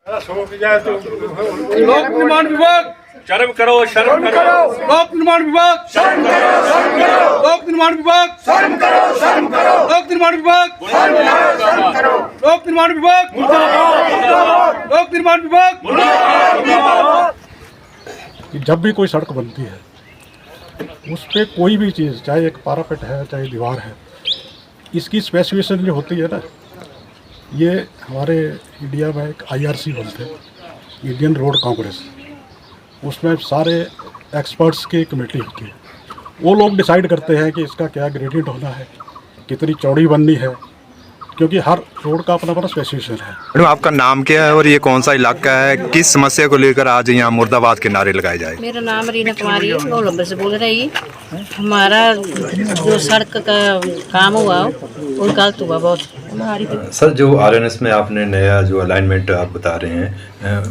लोक निर्माण विभाग शर्म करो, शर्म करो। लोक निर्माण विभाग शर्म करो, शर्म करो। लोक निर्माण विभाग शर्म करो, शर्म करो। लोक निर्माण विभाग शर्म करो। लोक निर्माण विभाग लोक निर्माण विभाग। जब भी कोई सड़क बनती है उस पर कोई भी चीज़, चाहे एक पारापेट है चाहे दीवार है, इसकी स्पेसिफिकेशन जो होती है ना, ये हमारे इंडिया में एक IRC बोलते हैं, इंडियन रोड कांग्रेस, उसमें सारे एक्सपर्ट्स की कमेटी होती है। वो लोग डिसाइड करते हैं कि इसका क्या ग्रेडियंट होना है, कितनी चौड़ी बननी है, क्योंकि हर रोड का अपना अपना स्पेसिफिकेशन है। मैडम, आपका नाम क्या है और ये कौन सा इलाका है? किस समस्या को लेकर आज यहाँ मुर्दाबाद के नारे लगाए जाए? मेरा नाम रीना कुमारी है, गोलंबर से बोल रही। हमारा जो सड़क का काम हुआ वो गलत हुआ बहुत हमारी। सर, जो RNS में आपने नया जो अलाइनमेंट आप बता रहे हैं,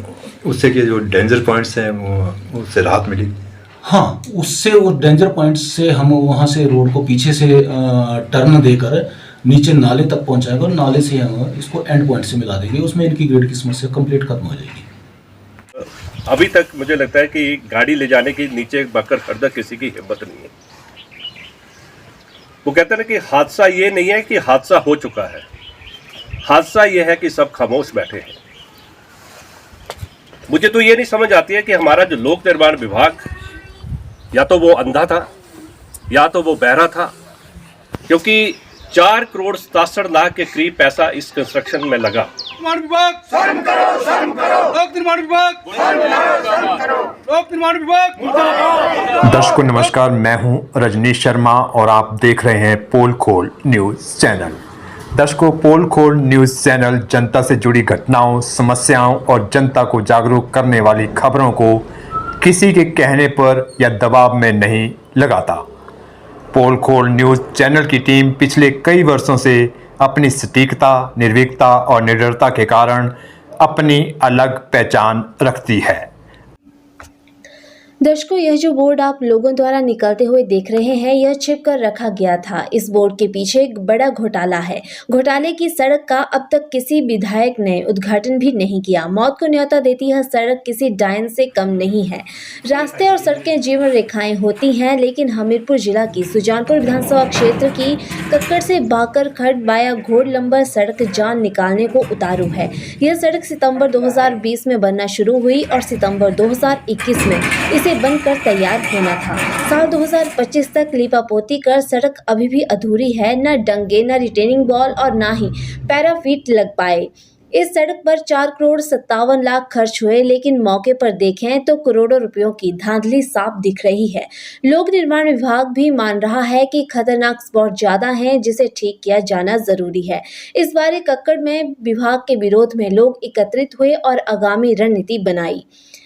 उससे के जो डेंजर पॉइंट्स हैं वो उससे राहत मिली? हाँ, उससे वो डेंजर पॉइंट्स से हम वहाँ से रोड को पीछे से टर्न देकर नीचे नाले तक पहुँचाएगा और नाले से हम इसको एंड पॉइंट से मिला देंगे। उसमें इनकी ग्रेड की समस्या कंप्लीट खत्म हो जाएगी। अभी तक मुझे लगता है कि गाड़ी ले जाने की नीचे बकर खरीदा किसी की हिम्मत नहीं है। वो कहते हैं ना कि हादसा ये नहीं है कि हादसा हो चुका है, हादसा ये है कि सब खामोश बैठे हैं। मुझे तो ये नहीं समझ आती है कि हमारा जो लोक निर्माण विभाग या तो वो अंधा था या तो वो बहरा था, क्योंकि 4,67,00,000 के करीब पैसा इस कंस्ट्रक्शन में लगा। निर्माण विभाग शर्म करो, शर्म करो। लोक निर्माण विभाग शर्म करो। लोक निर्माण विभाग। दर्शकों नमस्कार, मैं हूं रजनीश शर्मा और आप देख रहे हैं पोल खोल न्यूज़ चैनल। दर्शकों, पोल खोल न्यूज़ चैनल जनता से जुड़ी घटनाओं, समस्याओं और जनता को जागरूक करने वाली खबरों को किसी के कहने पर या दबाव में नहीं लगाता। पोल खोल न्यूज़ चैनल की टीम पिछले कई वर्षों से अपनी सटीकता, निर्भीकता और निडरता के कारण अपनी अलग पहचान रखती है। दर्शकों, यह जो बोर्ड आप लोगों द्वारा निकलते हुए देख रहे हैं, यह छिप कर रखा गया था। इस बोर्ड के पीछे एक बड़ा घोटाला है। घोटाले की सड़क का अब तक किसी विधायक ने उद्घाटन भी नहीं किया। मौत को न्योता देती यह सड़क किसी डायन से कम नहीं है। रास्ते और सड़कें जीवन रेखाएं होती हैं, लेकिन हमीरपुर जिला की सुजानपुर विधानसभा क्षेत्र की कक्कड़ से बाकर खड्ड वाया घोड़ लंबर सड़क जान निकालने को उतारू है। यह सड़क सितंबर 2020 में बनना शुरू हुई और सितंबर 2021 में इसे बनकर तैयार होना था। साल 2025 तक लीपापोती कर सड़क अभी भी अधूरी है। न डंगे, न रिटेनिंग वॉल और न ही पैराफिट लग पाए। इस सड़क पर 4,57,00,000 खर्च हुए, लेकिन मौके पर देखें तो करोड़ों रुपयों की धांधली साफ दिख रही है। लोक निर्माण विभाग भी मान रहा है कि खतरनाक स्पॉट ज्यादा हैं, जिसे ठीक किया जाना जरूरी है। इस बार कक्कड़ में विभाग के विरोध में लोग एकत्रित हुए और आगामी रणनीति बनाई।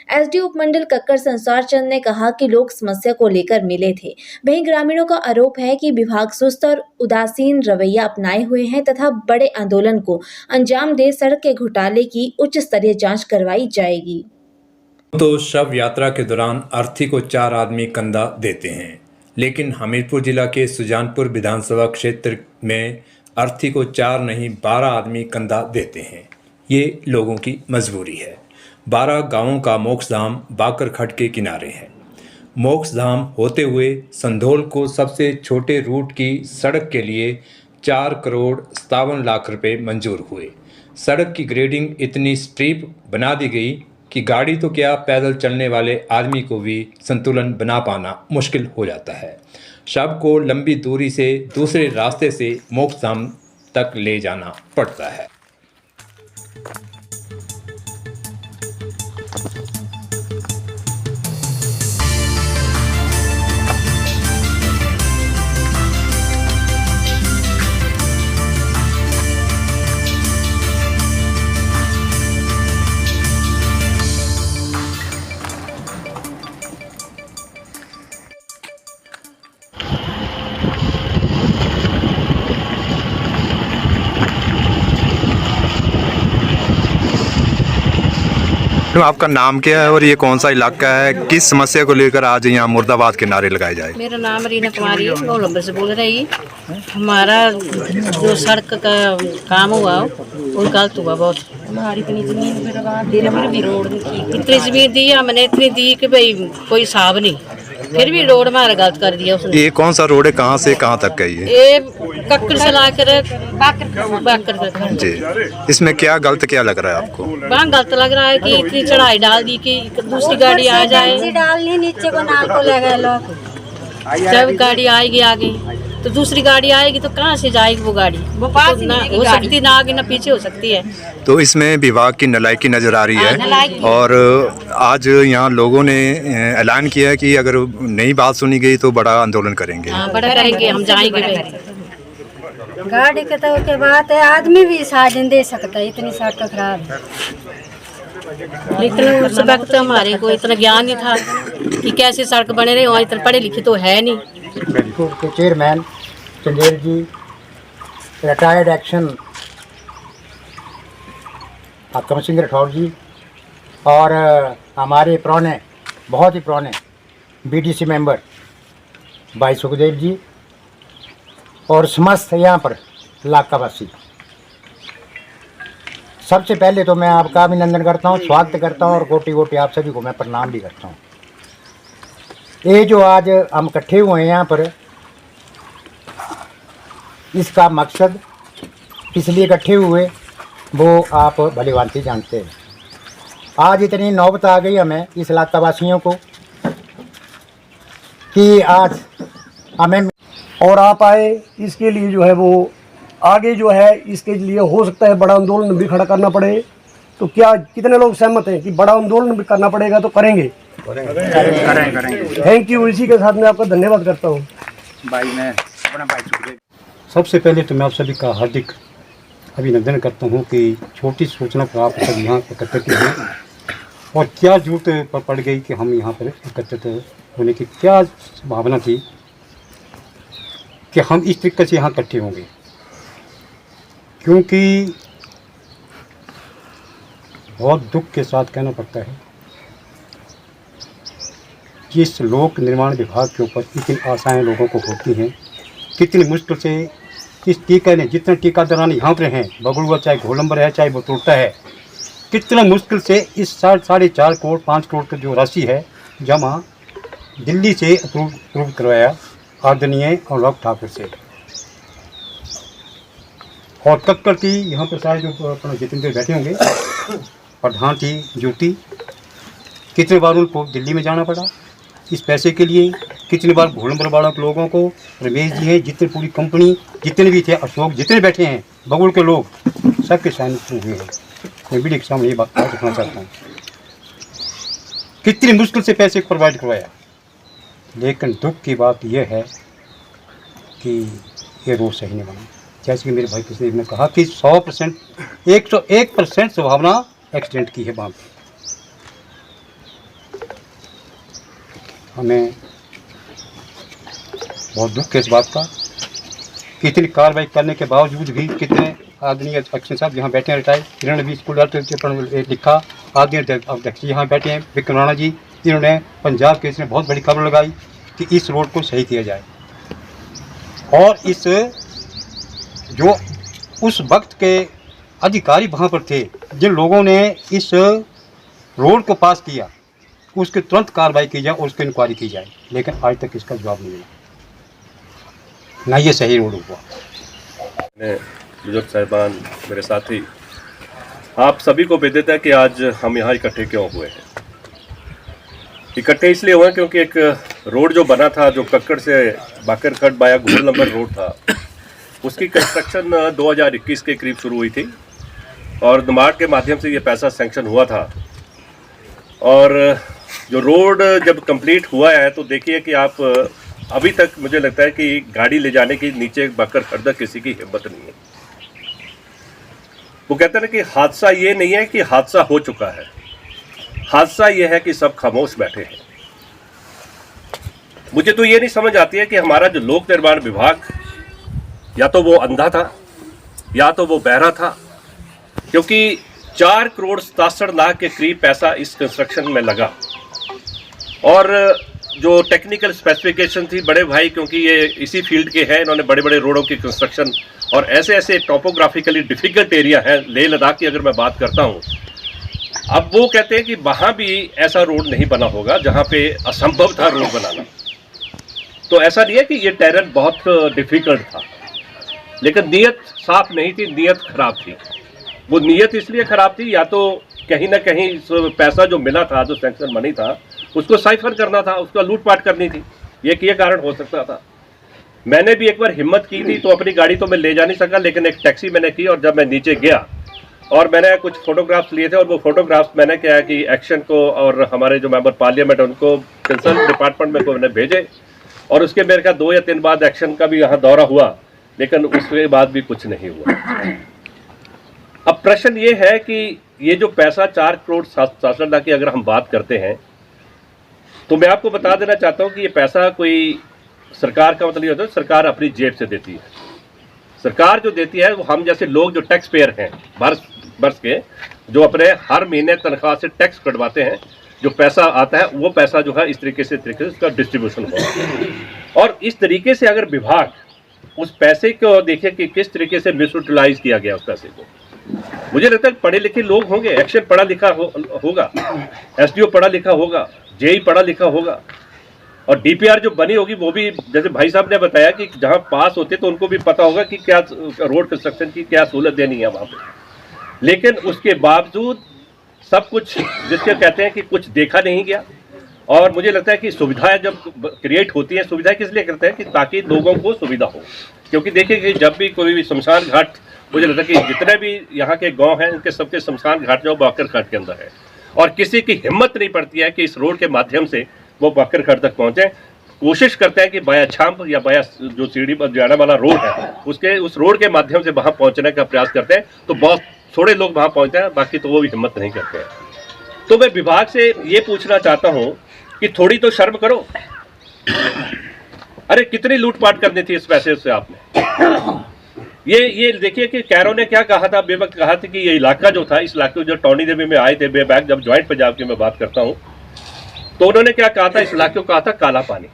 एसडीओ उपमंडल कक्कड़ संसार चंद ने कहा कि लोग समस्या को लेकर मिले थे। वहीं ग्रामीणों का आरोप है कि विभाग सुस्त और उदासीन रवैया अपनाए हुए हैं तथा बड़े आंदोलन को अंजाम दे सड़क के घोटाले की उच्च स्तरीय जांच करवाई जाएगी। तो शव यात्रा के दौरान अर्थी को 4 आदमी कंधा देते हैं, लेकिन हमीरपुर जिला के सुजानपुर विधानसभा क्षेत्र में अर्थी को 4 नहीं 12 आदमी कंधा देते हैं। ये लोगों की मजबूरी है। 12 गांवों का मोक्षधाम बाकर खड्ड के किनारे है। मोक्षधाम होते हुए संधोल को सबसे छोटे रूट की सड़क के लिए 4,57,00,000 रुपये मंजूर हुए। सड़क की ग्रेडिंग इतनी स्टीप बना दी गई कि गाड़ी तो क्या, पैदल चलने वाले आदमी को भी संतुलन बना पाना मुश्किल हो जाता है। शव को लंबी दूरी से दूसरे रास्ते से मोक्षधाम तक ले जाना पड़ता है। मैडम, आपका नाम क्या है और ये कौन सा इलाका है? किस समस्या को लेकर आज यहाँ मुर्दाबाद के नारे लगाए जाए? मेरा नाम रीना कुमारी है, गोलंबर से बोल रही। हमारा जो सड़क का काम हुआ वो गलत हुआ बहुत हमारी इतनी जमीन फिर भी रोड नहीं, इतनी जमीन दी हमने, इतनी दी कि भाई कोई हिसाब नहीं, फिर भी रोड हमारा गलत कर दिया उसने। ये कौन सा रोड है, कहाँ से कहाँ तक है ये? ये कक्कड़ से लाकर बाकर तक। जी, इसमें क्या गलत क्या लग रहा है आपको? वहाँ गलत लग रहा है कि इतनी चढ़ाई डाल दी कि दूसरी गाड़ी आ जाए, डालनी नीचे को नाल को लगे लोग, जब गाड़ी आएगी आगे तो दूसरी गाड़ी आएगी तो कहाँ से जाएगी वो गाड़ी, वो पास तो ना हो सकती, ना आगे ना पीछे हो सकती है। तो इसमें विभाग की नालायकी नज़र आ रही है और आज यहाँ लोगों ने ऐलान किया है कि अगर नहीं बात सुनी गई तो बड़ा आंदोलन करेंगे। हाँ, बड़ा करेंगे, हम जाएंगे। गाड़ी के तो के बात है, आदमी भी साथ दे सकता है, इतनी सड़क खराब है। लेकिन उस वक्त हमारे को इतना ज्ञान नहीं था कि कैसे सड़क बने रहे, वहाँ इतना पढ़े लिखे तो है नहीं। के चेयरमैन चंदेल जी, रिटायर्ड एक्शन कमल सिंह राठौर जी और हमारे पुराने, बहुत ही पुराने बीडीसी मेंबर भाई सुखदेव जी और समस्त यहाँ पर इलाका वासी, सबसे पहले तो मैं आपका अभिनंदन करता हूँ, स्वागत करता हूँ और कोटि कोटि आप सभी को मैं प्रणाम भी करता हूँ। ये जो आज हम इकट्ठे हुए हैं यहाँ पर, इसका मकसद किस लिए इकट्ठे हुए वो आप भली भांति जानते हैं। आज इतनी नौबत आ गई हमें इस इलाका वासियों को कि आज हमें और आप आए, इसके लिए जो है वो आगे जो है इसके लिए हो सकता है बड़ा आंदोलन भी खड़ा करना पड़े। तो क्या कितने लोग सहमत हैं कि बड़ा आंदोलन भी करना पड़ेगा? तो करेंगे। Thank you. इसी के साथ मैं आपका धन्यवाद करता हूँ। सबसे पहले तो मैं आप सभी का हार्दिक अभिनंदन करता हूँ कि छोटी सूचना पर आप सब यहाँ एकत्रित हुए और क्या जरूरत पड़ गई कि हम यहाँ पर एकत्रित होने की क्या भावना थी कि हम इस तरीके से यहाँ इकट्ठे होंगे, क्योंकि बहुत दुख के साथ कहना पड़ता है कि इस लोक निर्माण विभाग के ऊपर इतनी आशाएं लोगों को होती हैं, कितनी मुश्किल से इस टीका ने, जितने टीका दौरान यहाँ पर हैं, बगुड़ुआ चाहे गोलंबर है चाहे वो टूटा है, कितना मुश्किल से इस 4.5 करोड़ 5 करोड़ की जो राशि है जमा दिल्ली से अप्रूव करवाया आदरणीय अनुराग ठाकुर से और कक्कड़ की यहाँ पर सारे जो अपना जितने देर बैठे होंगे प्रधान थी ज्योति, कितने बार उनको दिल्ली में जाना पड़ा इस पैसे के लिए, कितनी बार गोलंबर वाला के लोगों को, रमेश जी हैं, जितनी पूरी कंपनी जितने भी थे, अशोक जितने बैठे हैं, बगुड़ के लोग सबके साइन हुए हैं। मैं वीडियो के सामने ये बात रखना चाहता हूँ, कितनी मुश्किल से पैसे प्रोवाइड करवाया। लेकिन दुख की बात यह है कि ये रोड सही नहीं बना। जैसे कि मेरे भाई किसी ने कहा कि 100% 101% संभावना एक्सीडेंट की है वहाँ पर। हमें बहुत दुख है इस बात का कि इतनी कार्रवाई करने के बावजूद भी कितने आदरणीय अध्यक्ष साहब यहाँ बैठे हैं, रिटायर्ड, इन्होंने भी स्कूल लिखा, आदरणीय अध्यक्ष यहाँ बैठे हैं विक्रम राणा जी, इन्होंने पंजाब केस में बहुत बड़ी खबर लगाई कि इस रोड को सही किया जाए और इस जो उस वक्त के अधिकारी वहाँ पर थे, जिन लोगों ने इस रोड को पास किया, उसके तुरंत कार्रवाई की जाए और उसकी इंक्वायरी की जाए। लेकिन आज तक इसका जवाब नहीं मिला, ना ये सही रोड हुआ। बुजुर्ग साहिबान, मेरे साथी, आप सभी को विदित है कि आज हम यहाँ इकट्ठे क्यों हुए हैं। इकट्ठे इसलिए हुए क्योंकि एक रोड जो बना था, जो कक्कड़ से बाकरखट बाया गोलंबर रोड था, उसकी कंस्ट्रक्शन 2021 के करीब शुरू हुई थी और नाबार्ड के माध्यम से ये पैसा सैंक्शन हुआ था। और जो रोड जब कंप्लीट हुआ है तो देखिए कि आप अभी तक मुझे लगता है कि गाड़ी ले जाने की नीचे बाकरखट तक किसी की हिम्मत नहीं है। वो कहते हैं ना कि हादसा ये नहीं है कि हादसा हो चुका है, हादसा ये है कि सब खामोश बैठे हैं। मुझे तो ये नहीं समझ आती है कि हमारा जो लोक निर्माण विभाग या तो वो अंधा था या तो वो बहरा था, क्योंकि 4 करोड़ 67 लाख के करीब पैसा इस कंस्ट्रक्शन में लगा और जो टेक्निकल स्पेसिफिकेशन थी बड़े भाई, क्योंकि ये इसी फील्ड के हैं, इन्होंने बड़े बड़े रोडों की कंस्ट्रक्शन और ऐसे ऐसे टोपोग्राफिकली डिफिकल्ट एरिया है, लेह लद्दाख की अगर मैं बात करता हूँ, अब वो कहते हैं कि वहाँ भी ऐसा रोड नहीं बना होगा जहाँ पे असंभव था रोड बनाना। तो ऐसा नहीं है कि ये टेरेन बहुत डिफिकल्ट था, लेकिन नीयत साफ नहीं थी, नीयत खराब थी। वो नीयत इसलिए खराब थी, या तो कहीं ना कहीं पैसा जो मिला था, जो सैंक्शन मनी था, उसको साइफर करना था, उसका लूटपाट करनी थी, ये कारण हो सकता था। मैंने भी एक बार हिम्मत की थी, तो अपनी गाड़ी तो मैं ले जा नहीं सका, लेकिन एक टैक्सी मैंने की, और जब मैं नीचे गया और मैंने कुछ फोटोग्राफ्स लिए थे, और वो फोटोग्राफ्स मैंने क्या है कि एक्शन को और हमारे जो मेंबर पार्लियामेंट है उनको कंसर्न डिपार्टमेंट में को मैंने भेजे, और उसके मेरे का 2 या 3 बाद एक्शन का भी यहाँ दौरा हुआ, लेकिन उसके बाद भी कुछ नहीं हुआ। अब प्रश्न ये है कि ये जो पैसा 4 करोड़ 67 लाख की अगर हम बात करते हैं, तो मैं आपको बता देना चाहता हूँ कि ये पैसा कोई सरकार का मतलब ये होता है, सरकार अपनी जेब से देती है। सरकार जो देती है वो हम जैसे लोग जो टैक्स पेयर हैं बर्स के, जो अपने हर महीने तनख्वाह से टैक्स कटवाते हैं, जो पैसा आता है वो पैसा जो है इस तरीके से उसका डिस्ट्रीब्यूशन होगा। और इस तरीके से अगर विभाग उस पैसे को देखे कि किस तरीके से मिसयूटिलाइज किया गया उस पैसे को, मुझे लगता है पढ़े लिखे लोग होंगे, एक्शन पढ़ा लिखा होगा, एसडीओ पढ़ा लिखा होगा, जेई पढ़ा लिखा होगा, और डीपीआर जो बनी होगी वो भी जैसे भाई साहब ने बताया कि जहां पास होते तो उनको भी पता होगा कि क्या रोड कंस्ट्रक्शन की क्या सहूलत देनी है वहां पे। लेकिन उसके बावजूद सब कुछ जिसके कहते हैं कि कुछ देखा नहीं गया। और मुझे लगता है कि सुविधाएं जब क्रिएट होती हैं, सुविधाएं किस लिए करते हैं कि ताकि लोगों को सुविधा हो। क्योंकि देखिए कि जब भी कोई भी शमशान घाट, मुझे लगता है कि जितने भी यहाँ के गांव हैं उनके सबके शमशान घाट जो बाकर घाट के अंदर है, और किसी की हिम्मत नहीं पड़ती है कि इस रोड के माध्यम से वो बाकर घाट तक पहुँचे। कोशिश करते हैं कि बाया छाम्प या बाया जो सीढ़ी पर जाने वाला रोड है उस रोड के माध्यम से वहाँ पहुँचने का प्रयास करते हैं, तो बहुत थोड़े लोग वहाँ पहुँचते हैं, बाकी तो वो भी हिम्मत नहीं करते हैं। तो मैं विभाग से ये पूछना चाहता हूँ कि थोड़ी तो शर्म करो। अरे कितनी लूटपाट करनी थी इस पैसे से आपने। ये देखिए कि कैरो ने क्या कहा था, बेवक्त कहा था कि ये इलाका जो था, इस इलाके जो टॉनी देवी में आए थे बेबैक, जब ज्वाइंट पंजाब की मैं बात करता हूँ, तो उन्होंने क्या कहा था, इस इलाके को कहा था काला पानी।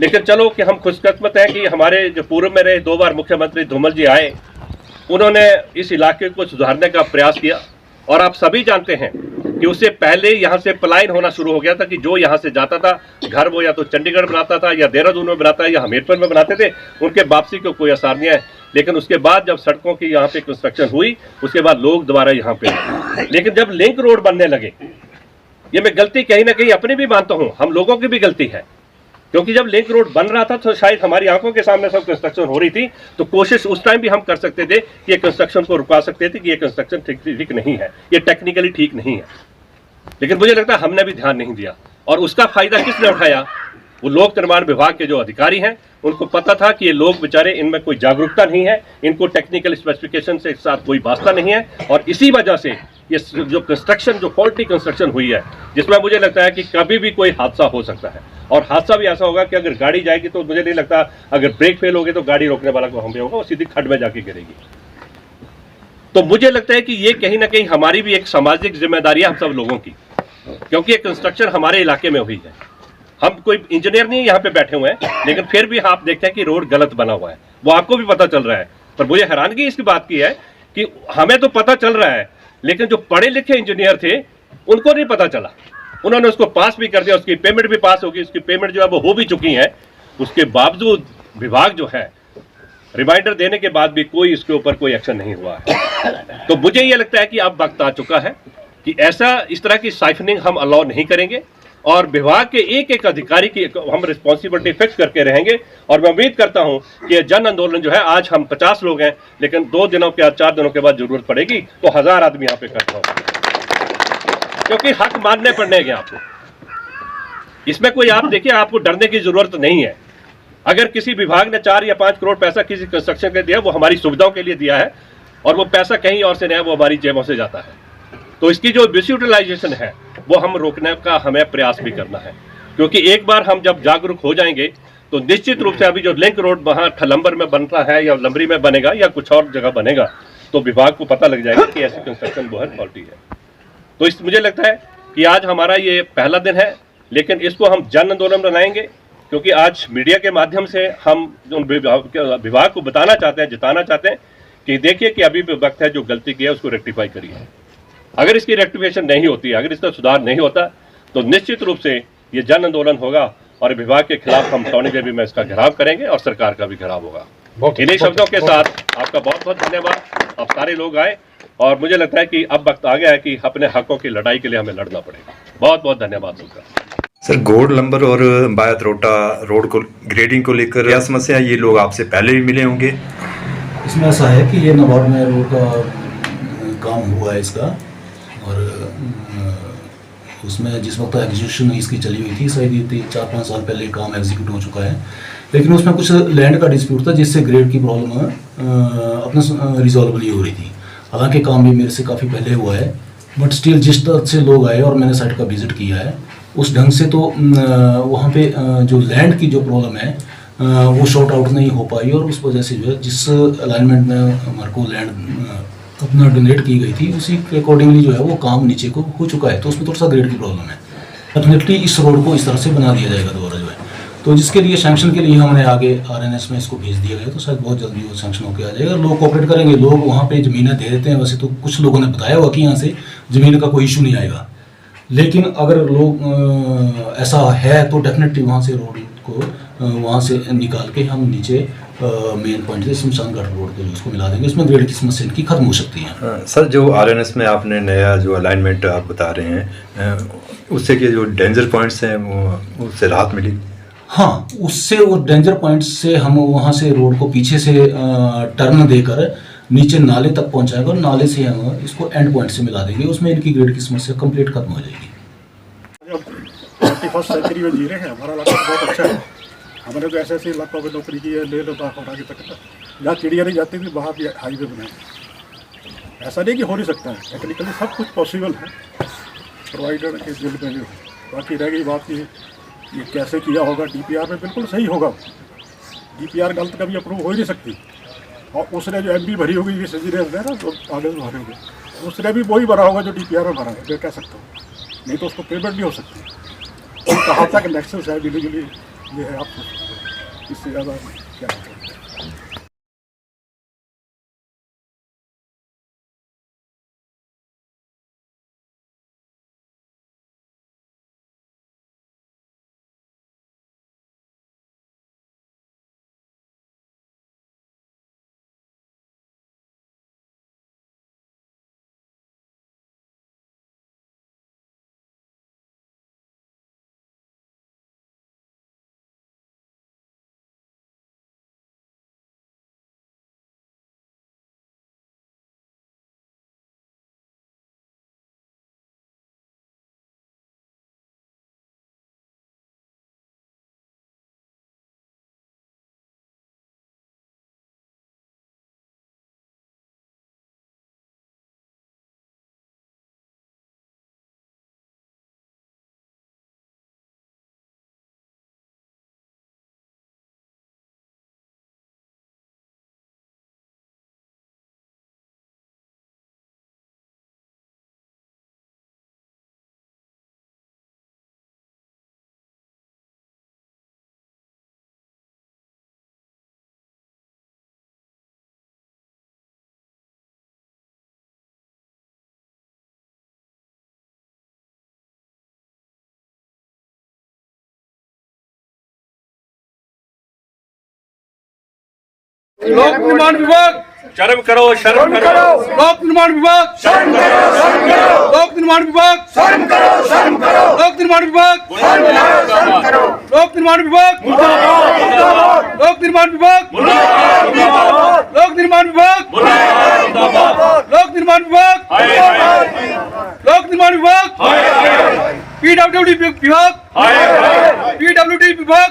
लेकिन चलो कि हम खुशकिस्मत हैं कि हमारे जो पूर्व में रहे 2 बार मुख्यमंत्री धूमल जी आए, उन्होंने इस इलाके को सुधारने का प्रयास किया। और आप सभी जानते हैं कि उससे पहले यहाँ से पलायन होना शुरू हो गया था, कि जो यहाँ से जाता था घर वो या तो चंडीगढ़ बनाता था या देहरादून में बनाता है या हमीरपुर में बनाते थे, उनके वापसी को कोई आसार नहीं है। लेकिन उसके बाद जब सड़कों की यहाँ पे कंस्ट्रक्शन हुई, उसके बाद लोग दोबारा यहाँ पे आए। लेकिन जब लिंक रोड बनने लगे, ये मैं गलती कहीं ना कहीं अपनी भी मानता हूँ, हम लोगों की भी गलती है, क्योंकि जब लिंक रोड बन रहा था तो शायद हमारी आंखों के सामने सब कंस्ट्रक्शन हो रही थी, तो कोशिश उस टाइम भी हम कर सकते थे कि ये कंस्ट्रक्शन को रुका सकते थे कि ये कंस्ट्रक्शन ठीक नहीं है, ये टेक्निकली ठीक नहीं है। लेकिन मुझे लगता है हमने भी ध्यान नहीं दिया, और उसका फायदा किसने उठाया? वो लोक निर्माण विभाग के जो अधिकारी हैं, उनको पता था कि ये लोग बेचारे, इनमें कोई जागरूकता नहीं है, इनको टेक्निकल स्पेसिफिकेशन से साथ कोई वास्ता नहीं है, और इसी वजह से ये जो कंस्ट्रक्शन, जो फॉल्टी कंस्ट्रक्शन हुई है, जिसमें मुझे लगता है कि कभी भी कोई हादसा हो सकता है। और हादसा भी ऐसा होगा कि अगर गाड़ी जाएगी तो मुझे नहीं लगता, अगर ब्रेक फेल हो गए तो गाड़ी रोकने वाला को हम भी होगा, वो सीधी खड्ड में जाके गिरेगी। तो मुझे लगता है कि ये कहीं ना कहीं हमारी भी एक सामाजिक जिम्मेदारी है हम सब लोगों की, क्योंकि ये कंस्ट्रक्शन हमारे इलाके में हुई है। हम कोई इंजीनियर नहीं यहाँ पे बैठे हुए हैं, लेकिन फिर भी आप देखते हैं कि रोड गलत बना हुआ है, वो आपको भी पता चल रहा है। पर मुझे हैरानगी इसकी बात की है कि हमें तो पता चल रहा है, लेकिन जो पढ़े लिखे इंजीनियर थे उनको नहीं पता चला। उन्होंने उसको पास भी कर दिया, उसकी पेमेंट भी पास होगी, उसकी पेमेंट जो है वो हो भी चुकी है। उसके बावजूद विभाग जो है रिमाइंडर देने के बाद भी कोई इसके ऊपर कोई एक्शन नहीं हुआ है। तो मुझे ये लगता है कि अब वक्त आ चुका है कि इस तरह की साइफनिंग हम अलाउ नहीं करेंगे, और विभाग के एक एक अधिकारी की हम रिस्पॉन्सिबिलिटी फिक्स करके रहेंगे। और मैं उम्मीद करता हूं कि ये जन आंदोलन जो है, आज हम 50 लोग हैं, लेकिन 2 दिनों के 4 दिनों के बाद जरूरत पड़ेगी तो 1000 आदमी यहाँ पे इकट्ठा होगा, क्योंकि हक मानने पड़ेंगे आपको। इसमें कोई, आप देखिए, आपको डरने की जरूरत नहीं है। अगर किसी विभाग ने 4 या 5 करोड़ पैसा किसी कंस्ट्रक्शन के दिया, वो हमारी सुविधाओं के लिए दिया है, और वो पैसा कहीं और से नहीं है, वो हमारी जेबों से जाता है। तो इसकी जो मिसयूटिलाइजेशन है वो हम रोकने का हमें प्रयास भी करना है, क्योंकि एक बार हम जब जागरूक हो जाएंगे तो निश्चित रूप से अभी जो लिंक रोड वहाँ ठलंबर में बनता है या लंबरी में बनेगा या कुछ और जगह बनेगा, तो विभाग को पता लग जाएगा कि ऐसी कंस्ट्रक्शन बहुत फॉल्टी है। तो मुझे लगता है कि आज हमारा ये पहला दिन है, लेकिन इसको हम जन आंदोलन बनाएंगे, क्योंकि आज मीडिया के माध्यम से हम उन विभाग को बताना चाहते हैं, जिताना चाहते हैं कि देखिए कि अभी भी वक्त है, जो गलती की है उसको रेक्टिफाई करिए। अगर इसकी रेक्टिफिकेशन नहीं होती, अगर इसका सुधार नहीं होता, तो निश्चित रूप से ये जन आंदोलन होगा और विभाग के खिलाफ हम टॉनीगढ़ में इसका घेराव करेंगे और सरकार का भी घेराव होगा। इन्हीं शब्दों के साथ आपका बहुत बहुत धन्यवाद। आप सारे लोग आए और मुझे लगता है कि अब वक्त आ गया है कि अपने हकों की लड़ाई के लिए हमें लड़ना पड़ेगा। बहुत बहुत धन्यवाद उनका। सर, गोड लंबर और बायत रोटा रोड को ग्रेडिंग को लेकर क्या समस्या है? ये लोग आपसे पहले भी मिले होंगे। इसमें ऐसा है कि ये नाबार्ड में रोड का काम हुआ है इसका, और उसमें जिस वक्त एग्जीक्यूशन इसकी चली हुई थी, शायद ये 4-5 साल पहले काम एग्जीक्यूट हो चुका है, लेकिन उसमें कुछ लैंड का डिस्प्यूट था जिससे ग्रेड की प्रॉब्लम अपना रिजॉल्व नहीं हो रही थी। हालांकि काम भी मेरे से काफ़ी पहले हुआ है, बट स्टिल जिस तरह से लोग आए और मैंने साइट का विजिट किया है उस ढंग से तो वहाँ पे जो लैंड की जो प्रॉब्लम है वो शॉर्ट आउट नहीं हो पाई, और उस वजह से जो है जिस अलाइनमेंट में हमारे को लैंड अपना डोनेट की गई थी उसी के अकॉर्डिंगली जो है वो काम नीचे को हो चुका है, तो उसमें थोड़ा सा ग्रेड की प्रॉब्लम है। डेफिनेटली इस रोड को इस तरह से बना दिया जाएगा दोबारा जो है, तो जिसके लिए सैंक्शन के लिए हमने आगे RNS में इसको भेज दिया गया, तो शायद बहुत जल्दी वो सैंक्शन होकर आ जाएगा। लोग कोऑपरेट करेंगे, लोग वहाँ पे ज़मीनें दे देते हैं। वैसे तो कुछ लोगों ने बताया हुआ कि यहाँ से ज़मीन का कोई इशू नहीं आएगा, लेकिन अगर लोग ऐसा है तो डेफिनेटली वहाँ से रोड को वहाँ से निकाल के हम नीचे मेन पॉइंट से शमशान घाट रोड को उसको मिला देंगे। इसमें ग्रेड की समस्या इनकी खत्म हो सकती है। सर, जो RNS में आपने नया जो अलाइनमेंट आप बता रहे हैं, उससे के जो डेंजर पॉइंट्स हैं वो उससे राहत मिली? हाँ, उससे वो डेंजर पॉइंट से हम वहाँ से रोड को पीछे से टर्न देकर नीचे नाले तक पहुँचाएंगे और नाले से हम इसको एंड पॉइंट से मिला देंगे। उसमें इनकी ग्रेड की समस्या कंप्लीट खत्म हो जाएगी। 21st सेंचुरी में जी रहे हैं, हमारा इलाका बहुत अच्छा है। हमने तो ऐसे इलाकों में नौकरी की है, ले लद्दाख और आगे तक जहाँ चिड़िया नहीं जाती थी वहाँ भी हाईवे बनाए। ऐसा नहीं कि हो नहीं सकता है, टेक्निकली सब कुछ पॉसिबल है, प्रोवाइडर के दिल में भी हो। बाकी रह गई बात की ये कैसे किया होगा, DPR में बिल्कुल सही होगा। DPR गलत कभी अप्रूव हो ही नहीं सकती, और उसने जो MB भरी होगी जिस इंजीनियर ने ना, तो आगे से भरे होंगे, उसने भी वही भरा होगा जो DPR में भरा है, मैं कह सकता हूँ, नहीं तो उसको पेमेंट नहीं हो सकती। और कहाँ तक नेक्सस है लीगली, ये है आप इससे ज़्यादा क्या है। लोक निर्माण विभाग शर्म करो, शर्म करो। लोक निर्माण विभाग शर्म करो, शर्म करो। लोक निर्माण विभाग शर्म करो, शर्म करो। लोक निर्माण विभाग शर्म करो। लोक निर्माण विभाग लोक निर्माण विभाग लोक निर्माण विभाग लोक निर्माण विभाग लोक निर्माण विभाग PWD विभाग PWD विभाग